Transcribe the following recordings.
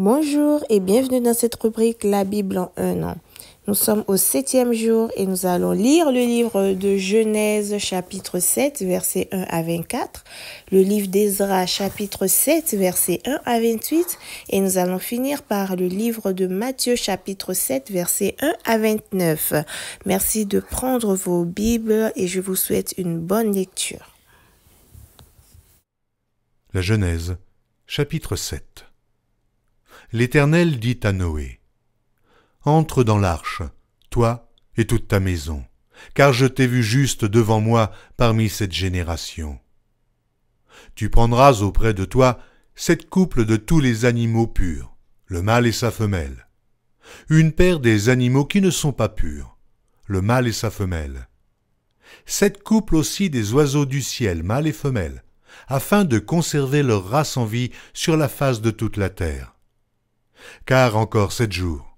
Bonjour et bienvenue dans cette rubrique La Bible en un an. Nous sommes au 7e jour et nous allons lire le livre de Genèse chapitre 7 versets 1 à 24, le livre d'Ezra chapitre 7 versets 1 à 28 et nous allons finir par le livre de Matthieu chapitre 7 versets 1 à 29. Merci de prendre vos Bibles et je vous souhaite une bonne lecture. La Genèse chapitre 7. L'Éternel dit à Noé, « Entre dans l'arche, toi et toute ta maison, car je t'ai vu juste devant moi parmi cette génération. Tu prendras auprès de toi 7 couples de tous les animaux purs, le mâle et sa femelle, une paire des animaux qui ne sont pas purs, le mâle et sa femelle, 7 couples aussi des oiseaux du ciel, mâle et femelle, afin de conserver leur race en vie sur la face de toute la terre. Car encore 7 jours,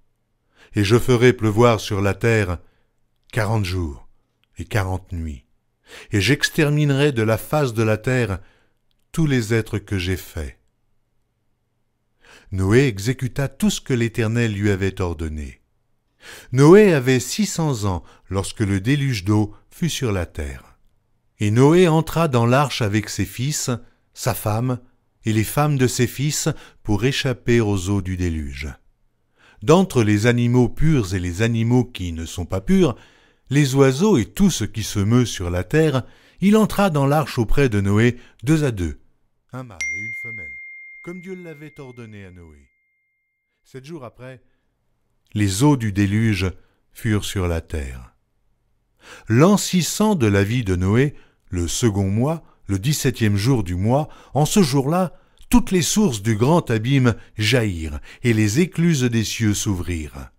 et je ferai pleuvoir sur la terre 40 jours et 40 nuits, et j'exterminerai de la face de la terre tous les êtres que j'ai faits. » Noé exécuta tout ce que l'Éternel lui avait ordonné. Noé avait 600 ans lorsque le déluge d'eau fut sur la terre. Et Noé entra dans l'arche avec ses fils, sa femme, et les femmes de ses fils pour échapper aux eaux du déluge. D'entre les animaux purs et les animaux qui ne sont pas purs, les oiseaux et tout ce qui se meut sur la terre, il entra dans l'arche auprès de Noé 2 à 2, un mâle et une femelle, comme Dieu l'avait ordonné à Noé. 7 jours après, les eaux du déluge furent sur la terre. L'an 600 de la vie de Noé, le second mois, le 17e jour du mois, en ce jour-là, toutes les sources du grand abîme jaillirent, et les écluses des cieux s'ouvrirent.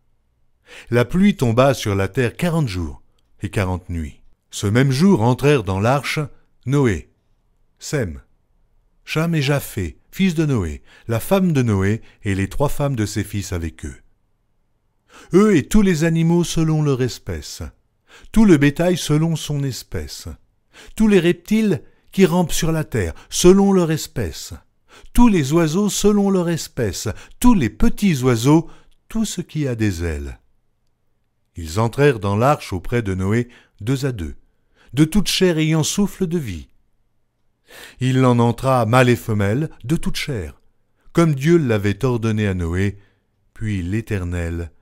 La pluie tomba sur la terre 40 jours et 40 nuits. Ce même jour entrèrent dans l'arche Noé, Sem, Cham et Japheth, fils de Noé, la femme de Noé et les 3 femmes de ses fils avec eux. Eux et tous les animaux selon leur espèce, tout le bétail selon son espèce, tous les reptiles qui rampent sur la terre selon leur espèce, tous les oiseaux selon leur espèce, tous les petits oiseaux, tout ce qui a des ailes. Ils entrèrent dans l'arche auprès de Noé 2 à 2, de toute chair ayant souffle de vie. Il en entra mâle et femelle de toute chair, comme Dieu l'avait ordonné à Noé, puis l'Éternel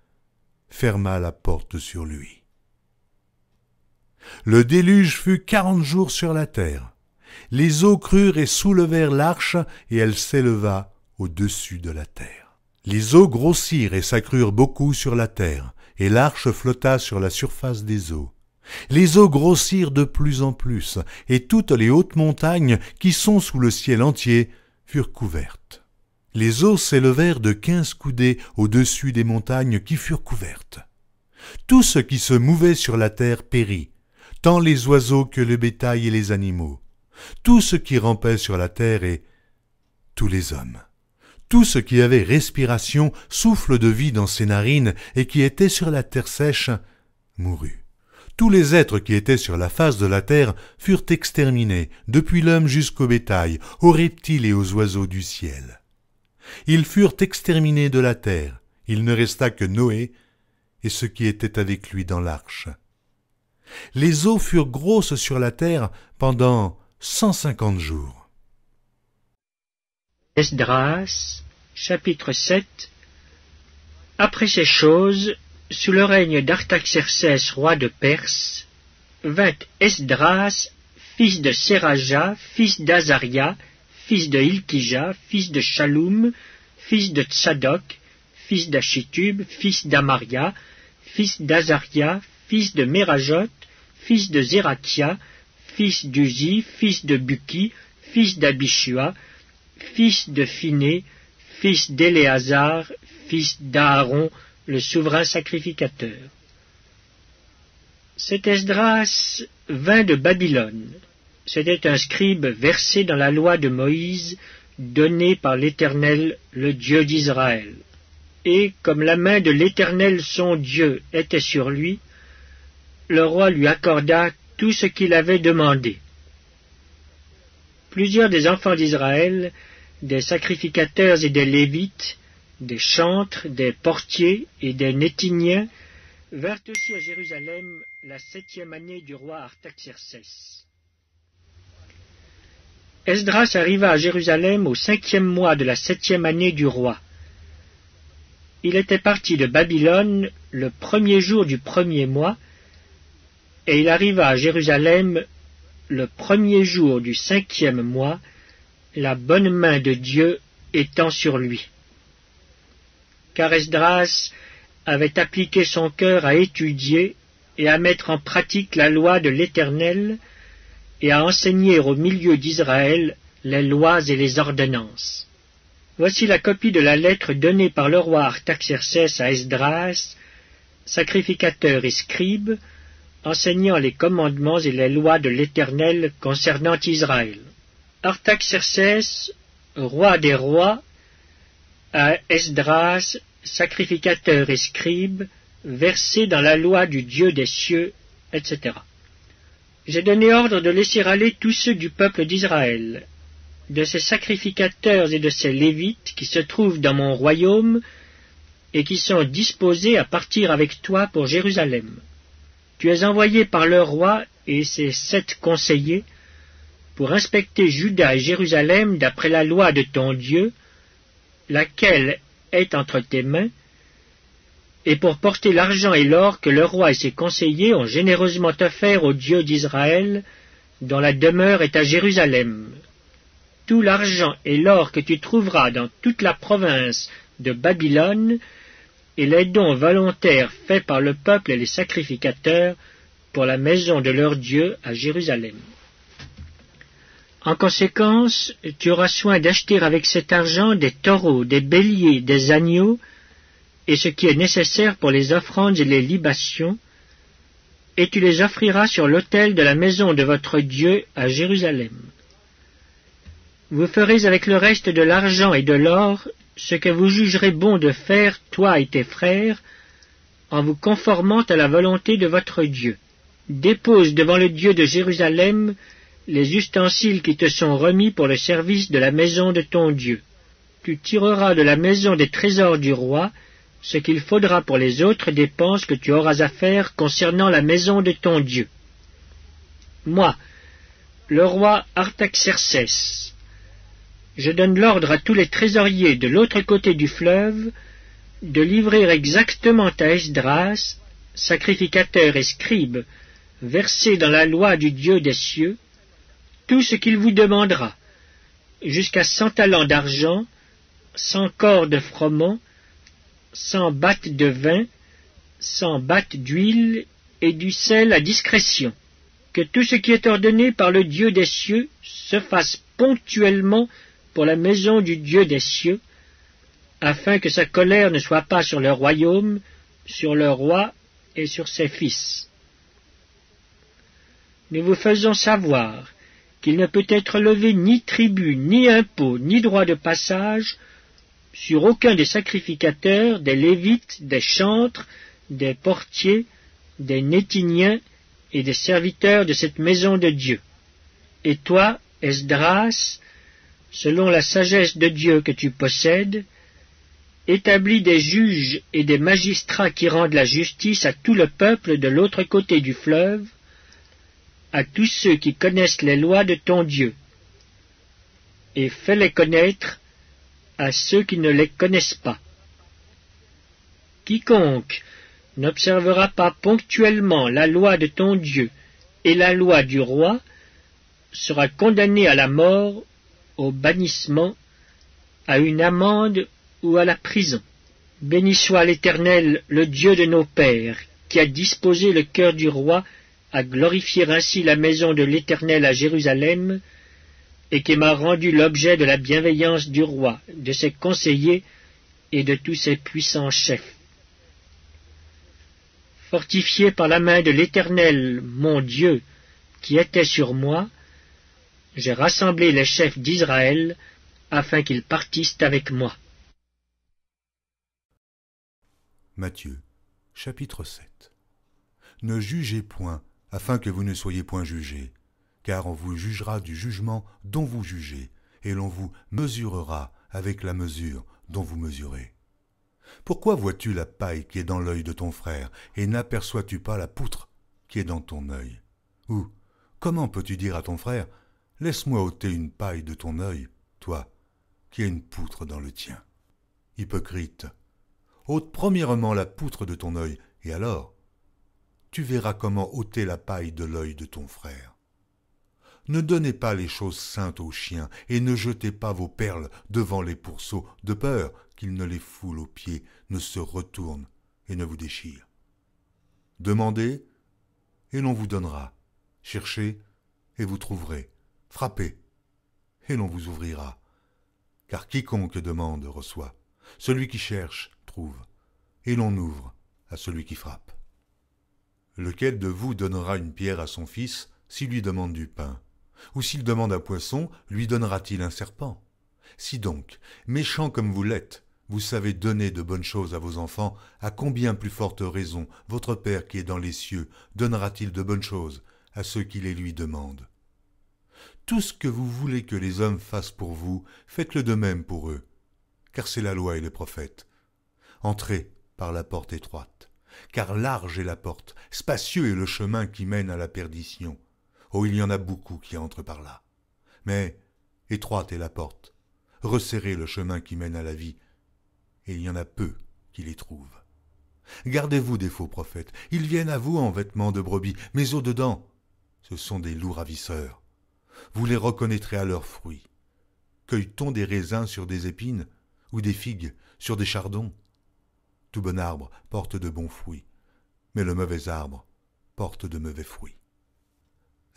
ferma la porte sur lui. Le déluge fut 40 jours sur la terre. Les eaux crurent et soulevèrent l'arche, et elle s'éleva au-dessus de la terre. Les eaux grossirent et s'accrurent beaucoup sur la terre, et l'arche flotta sur la surface des eaux. Les eaux grossirent de plus en plus, et toutes les hautes montagnes qui sont sous le ciel entier furent couvertes. Les eaux s'élevèrent de 15 coudées au-dessus des montagnes qui furent couvertes. Tout ce qui se mouvait sur la terre périt, tant les oiseaux que le bétail et les animaux, tout ce qui rampait sur la terre et tous les hommes. Tout ce qui avait respiration, souffle de vie dans ses narines et qui était sur la terre sèche, mourut. Tous les êtres qui étaient sur la face de la terre furent exterminés, depuis l'homme jusqu'au bétail, aux reptiles et aux oiseaux du ciel. Ils furent exterminés de la terre, il ne resta que Noé et ceux qui étaient avec lui dans l'arche. Les eaux furent grosses sur la terre pendant 150 jours. Esdras, chapitre 7. Après ces choses, sous le règne d'Artaxercès, roi de Perse, vint Esdras, fils de Séraja, fils d'Azaria, fils de Hilkija, fils de Shaloum, fils de Tsadok, fils d'Achitub, fils d'Amaria, fils d'Azaria, fils de Mérajot, fils de Zérakia, fils d'Uzi, fils de Buki, fils d'Abishua, fils de Phiné, fils d'Éléazar, fils d'Aaron, le souverain sacrificateur. Cet Esdras vint de Babylone. C'était un scribe versé dans la loi de Moïse, donnée par l'Éternel, le Dieu d'Israël. Et, comme la main de l'Éternel son Dieu était sur lui, le roi lui accorda tout ce qu'il avait demandé. Plusieurs des enfants d'Israël, des sacrificateurs et des Lévites, des chantres, des portiers et des Nétiniens vinrent aussi à Jérusalem la 7e année du roi Artaxercès. Esdras arriva à Jérusalem au 5e mois de la 7e année du roi. Il était parti de Babylone le 1er jour du 1er mois, et il arriva à Jérusalem le 1er jour du 5e mois, la bonne main de Dieu étant sur lui. Car Esdras avait appliqué son cœur à étudier et à mettre en pratique la loi de l'Éternel, et à enseigner au milieu d'Israël les lois et les ordonnances. Voici la copie de la lettre donnée par le roi Artaxercès à Esdras, sacrificateur et scribe, enseignant les commandements et les lois de l'Éternel concernant Israël. Artaxercès, roi des rois, à Esdras, sacrificateur et scribe, versé dans la loi du Dieu des cieux, etc. J'ai donné ordre de laisser aller tous ceux du peuple d'Israël, de ses sacrificateurs et de ses lévites qui se trouvent dans mon royaume et qui sont disposés à partir avec toi pour Jérusalem. Tu es envoyé par le roi et ses 7 conseillers pour inspecter Juda et Jérusalem d'après la loi de ton Dieu, laquelle est entre tes mains, et pour porter l'argent et l'or que le roi et ses conseillers ont généreusement offert au Dieu d'Israël, dont la demeure est à Jérusalem. Tout l'argent et l'or que tu trouveras dans toute la province de Babylone, et les dons volontaires faits par le peuple et les sacrificateurs pour la maison de leur Dieu à Jérusalem. En conséquence, tu auras soin d'acheter avec cet argent des taureaux, des béliers, des agneaux, et ce qui est nécessaire pour les offrandes et les libations, et tu les offriras sur l'autel de la maison de votre Dieu à Jérusalem. Vous ferez avec le reste de l'argent et de l'or ce que vous jugerez bon de faire, toi et tes frères, en vous conformant à la volonté de votre Dieu. Dépose devant le Dieu de Jérusalem les ustensiles qui te sont remis pour le service de la maison de ton Dieu. Tu tireras de la maison des trésors du roi ce qu'il faudra pour les autres dépenses que tu auras à faire concernant la maison de ton Dieu. Moi, le roi Artaxercès, je donne l'ordre à tous les trésoriers de l'autre côté du fleuve de livrer exactement à Esdras, sacrificateur et scribe, versé dans la loi du Dieu des cieux, tout ce qu'il vous demandera, jusqu'à 100 talents d'argent, 100 corps de froment, 100 battes de vin, 100 battes d'huile et du sel à discrétion. Que tout ce qui est ordonné par le Dieu des cieux se fasse ponctuellement pour la maison du Dieu des cieux, afin que sa colère ne soit pas sur le royaume, sur le roi et sur ses fils. Nous vous faisons savoir qu'il ne peut être levé ni tribut, ni impôt, ni droit de passage sur aucun des sacrificateurs, des lévites, des chantres, des portiers, des Nétiniens et des serviteurs de cette maison de Dieu. Et toi, Esdras, selon la sagesse de Dieu que tu possèdes, établis des juges et des magistrats qui rendent la justice à tout le peuple de l'autre côté du fleuve, à tous ceux qui connaissent les lois de ton Dieu, et fais-les connaître à ceux qui ne les connaissent pas. Quiconque n'observera pas ponctuellement la loi de ton Dieu et la loi du roi sera condamné à la mort, au bannissement, à une amende ou à la prison. Béni soit l'Éternel, le Dieu de nos pères, qui a disposé le cœur du roi à glorifier ainsi la maison de l'Éternel à Jérusalem, et qui m'a rendu l'objet de la bienveillance du roi, de ses conseillers et de tous ses puissants chefs. Fortifié par la main de l'Éternel, mon Dieu, qui était sur moi, j'ai rassemblé les chefs d'Israël afin qu'ils partissent avec moi. Matthieu, chapitre 7. Ne jugez point, afin que vous ne soyez point jugés, car on vous jugera du jugement dont vous jugez, et l'on vous mesurera avec la mesure dont vous mesurez. Pourquoi vois-tu la paille qui est dans l'œil de ton frère, et n'aperçois-tu pas la poutre qui est dans ton œil? Ou, comment peux-tu dire à ton frère, laisse-moi ôter une paille de ton œil, toi, qui as une poutre dans le tien? Hypocrite, ôte premièrement la poutre de ton œil, et alors, tu verras comment ôter la paille de l'œil de ton frère. Ne donnez pas les choses saintes aux chiens, et ne jetez pas vos perles devant les pourceaux, de peur qu'ils ne les foulent aux pieds, ne se retournent et ne vous déchirent. Demandez, et l'on vous donnera. Cherchez, et vous trouverez. Frappez, et l'on vous ouvrira. Car quiconque demande reçoit. Celui qui cherche trouve, et l'on ouvre à celui qui frappe. Lequel de vous donnera une pierre à son fils s'il lui demande du pain? Ou s'il demande un poisson, lui donnera-t-il un serpent? Si donc, méchants comme vous l'êtes, vous savez donner de bonnes choses à vos enfants, à combien plus forte raison votre Père qui est dans les cieux donnera-t-il de bonnes choses à ceux qui les lui demandent? Tout ce que vous voulez que les hommes fassent pour vous, faites-le de même pour eux, car c'est la loi et les prophètes. Entrez par la porte étroite, car large est la porte, spacieux est le chemin qui mène à la perdition. Oh, il y en a beaucoup qui entrent par là. Mais étroite est la porte, resserrez le chemin qui mène à la vie, et il y en a peu qui les trouvent. Gardez-vous des faux prophètes, ils viennent à vous en vêtements de brebis, mais au-dedans, ce sont des loups ravisseurs. Vous les reconnaîtrez à leurs fruits. Cueille-t-on des raisins sur des épines, ou des figues sur des chardons? Tout bon arbre porte de bons fruits, mais le mauvais arbre porte de mauvais fruits.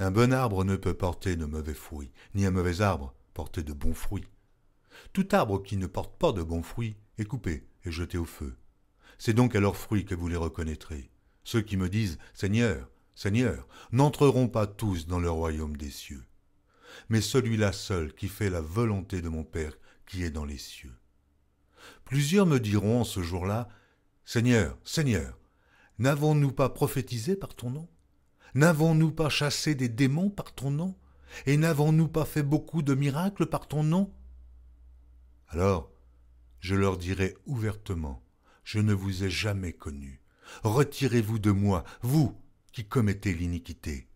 Un bon arbre ne peut porter de mauvais fruits, ni un mauvais arbre porter de bons fruits. Tout arbre qui ne porte pas de bons fruits est coupé et jeté au feu. C'est donc à leurs fruits que vous les reconnaîtrez. Ceux qui me disent « Seigneur, Seigneur » n'entreront pas tous dans le royaume des cieux, mais celui-là seul qui fait la volonté de mon Père qui est dans les cieux. Plusieurs me diront en ce jour-là « Seigneur, Seigneur, n'avons-nous pas prophétisé par ton nom? N'avons-nous pas chassé des démons par ton nom? Et n'avons-nous pas fait beaucoup de miracles par ton nom? » Alors, je leur dirai ouvertement, je ne vous ai jamais connus. Retirez-vous de moi, vous qui commettez l'iniquité.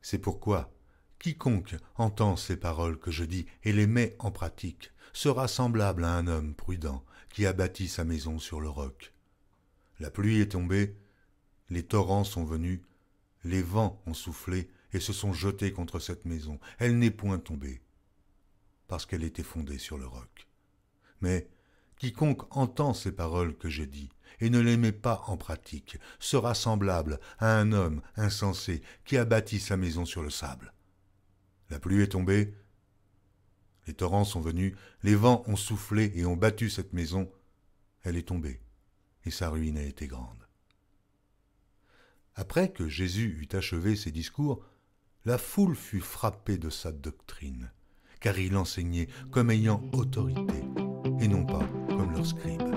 C'est pourquoi, quiconque entend ces paroles que je dis et les met en pratique, sera semblable à un homme prudent qui a bâti sa maison sur le roc. La pluie est tombée, les torrents sont venus, les vents ont soufflé et se sont jetés contre cette maison. Elle n'est point tombée, parce qu'elle était fondée sur le roc. Mais quiconque entend ces paroles que je dis et ne les met pas en pratique sera semblable à un homme insensé qui a bâti sa maison sur le sable. La pluie est tombée, les torrents sont venus, les vents ont soufflé et ont battu cette maison. Elle est tombée, et sa ruine a été grande. Après que Jésus eut achevé ses discours, la foule fut frappée de sa doctrine, car il enseignait comme ayant autorité, et non pas comme leurs scribes.